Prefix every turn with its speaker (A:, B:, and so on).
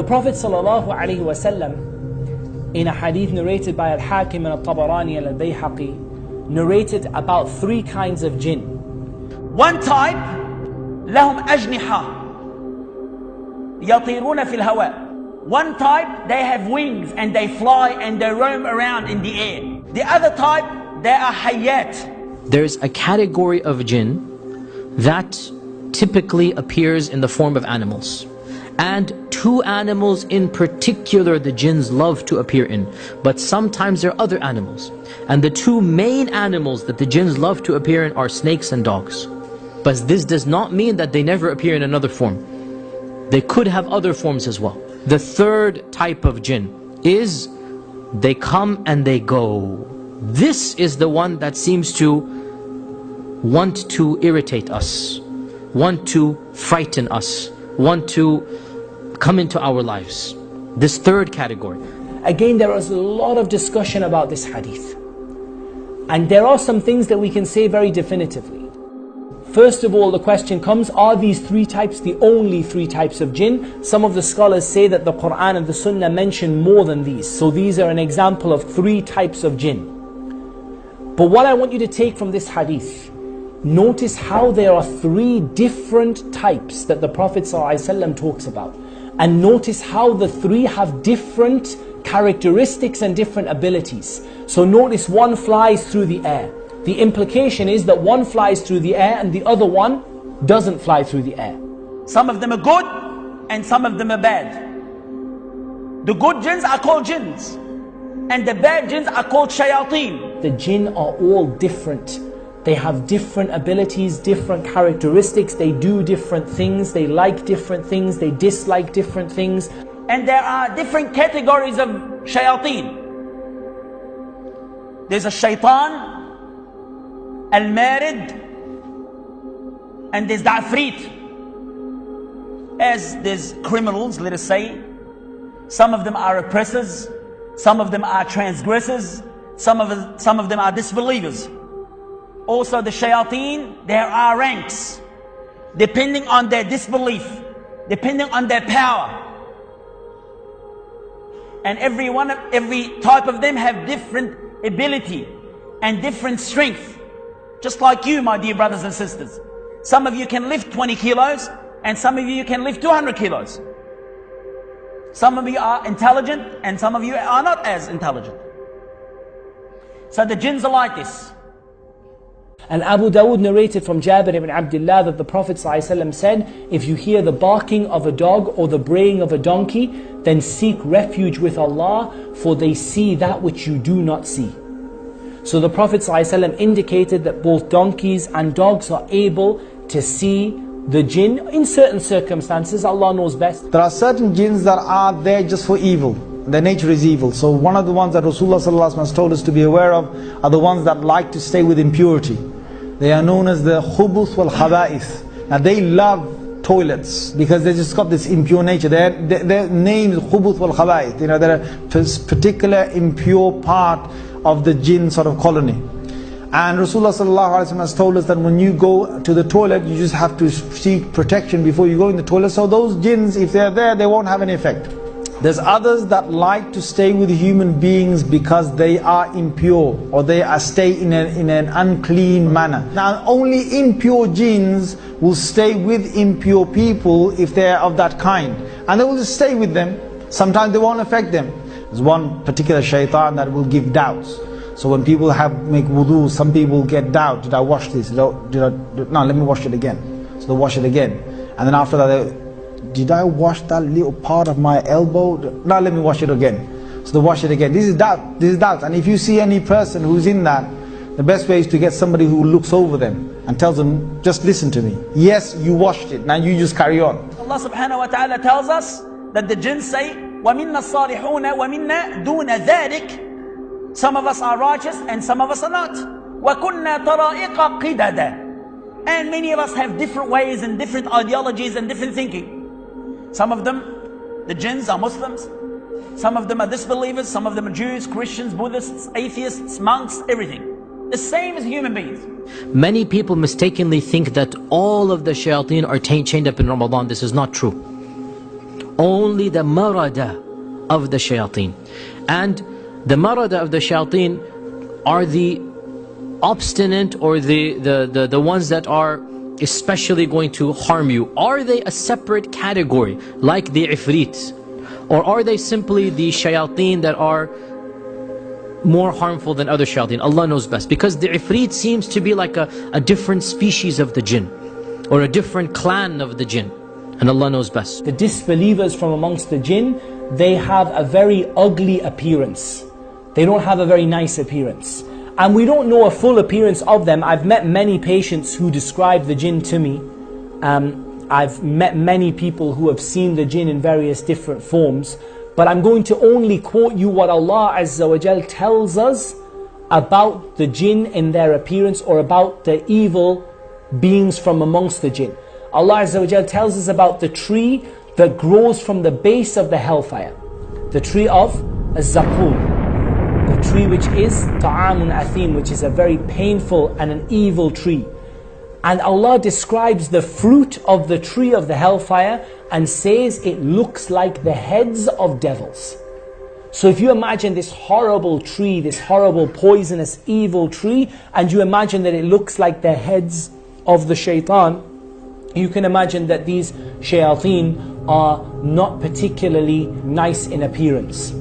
A: the Prophet ﷺ, in a hadith narrated by Al-Hakim and Al-Tabarani and Al-Bayhaqi, narrated about 3 kinds of jinn.
B: One type, لهم أجنحة يطيرون في الهواء. One type, they have wings and they fly and they roam around in the air. The other type, they are hayyat.
C: There's a category of jinn that typically appears in the form of animals. And 2 animals in particular the jinns love to appear in. But sometimes there are other animals. And the 2 main animals that the jinns love to appear in are snakes and dogs. But this does not mean that they never appear in another form. They could have other forms as well. The 3rd type of jinn is they come and they go. This is the one that seems to want to irritate us, want to frighten us, want to come into our lives. This 3rd category.
A: Again, there is a lot of discussion about this hadith. And there are some things that we can say very definitively. First of all, the question comes, are these 3 types the only 3 types of jinn? Some of the scholars say that the Quran and the Sunnah mention more than these. So these are an example of 3 types of jinn. But what I want you to take from this hadith, notice how there are 3 different types that the Prophet ﷺ talks about. And notice how the 3 have different characteristics and different abilities. So notice one flies through the air. The implication is that one flies through the air and the other one doesn't fly through the air.
B: Some of them are good and some of them are bad. The good jinns are called jinns and the bad jinns are called shayateen.
A: The jinn are all different. They have different abilities, different characteristics, they do different things, they like different things, they dislike different things.
B: And there are different categories of shayateen. There's a shaitan, al-marid, and there's the afrit. As there's criminals, let us say, some of them are oppressors, some of them are transgressors, some of them are disbelievers. Also the shayateen, there are ranks, depending on their disbelief, depending on their power. And every type of them have different ability and different strength. Just like you, my dear brothers and sisters. Some of you can lift 20 kilos and some of you can lift 200 kilos. Some of you are intelligent and some of you are not as intelligent. So the jinns are like this.
A: And Abu Dawood narrated from Jabir ibn Abdullah that the Prophet ﷺ said, if you hear the barking of a dog or the braying of a donkey, then seek refuge with Allah, for they see that which you do not see. So the Prophet ﷺ indicated that both donkeys and dogs are able to see the jinn in certain circumstances. Allah knows best.
D: There are certain jinns that are there just for evil. Their nature is evil. So one of the ones that Rasulullah ﷺ has told us to be aware of are the ones that like to stay with impurity. They are known as the khubuth wal khaba'ith. Now they love toilets because they just got this impure nature. Their name is khubuth wal khaba'ith. You know, they're a particular impure part of the jinn sort of colony. And Rasulullah ﷺ has told us that when you go to the toilet, you just have to seek protection before you go in the toilet. So those jinns, if they're there, they won't have any effect. There's others that like to stay with human beings because they are impure or they are stay in an unclean manner. Now only impure jinns will stay with impure people if they are of that kind. And they will just stay with them. Sometimes they won't affect them. There's one particular shaitan that will give doubts. So when people make wudu, some people get doubt. Did I wash this? No, let me wash it again. So they wash it again. And then after that, did I wash that little part of my elbow? No, let me wash it again. So they wash it again. This is doubt. This is doubt. And if you see any person who's in that, the best way is to get somebody who looks over them and tells them, just listen to me. Yes, you washed it. Now you just carry on.
B: Allah subhanahu wa ta'ala tells us that the jinn say, وَمِنَّا الصَّالِحُونَ وَمِنَّا دُونَ ذَلِكَ. Some of us are righteous and some of us are not. وَكُنَّا طَرَائِقَ قِدَدًا. And many of us have different ways and different ideologies and different thinking. Some of them, the jinns, are Muslims. Some of them are disbelievers. Some of them are Jews, Christians, Buddhists, atheists, monks, everything. The same as human beings.
C: Many people mistakenly think that all of the shayateen are chained up in Ramadan. This is not true. only the marada of the shayateen. And the marada of the shayateen are the obstinate, or the ones that are especially going to harm you. Are they a separate category like the ifrit, or are they simply the shayateen that are more harmful than other shayateen? Allah knows best, because the ifrit seems to be like a different species of the jinn, or a different clan of the jinn, and Allah knows best.
A: The disbelievers from amongst the jinn, they have a very ugly appearance. They don't have a very nice appearance. And we don't know a full appearance of them. I've met many patients who describe the jinn to me. I've met many people who have seen the jinn in various different forms. But I'm going to only quote you what Allah Azza wa Jal tells us about the jinn in their appearance, or about the evil beings from amongst the jinn. Allah Azza wa Jal tells us about the tree that grows from the base of the hellfire. The tree of Az-Zaqum. The tree which is ta'amun athim, which is a very painful and an evil tree. And Allah describes the fruit of the tree of the hellfire and says it looks like the heads of devils. So if you imagine this horrible tree, this horrible poisonous evil tree, and you imagine that it looks like the heads of the shaitan, you can imagine that these shayateen are not particularly nice in appearance.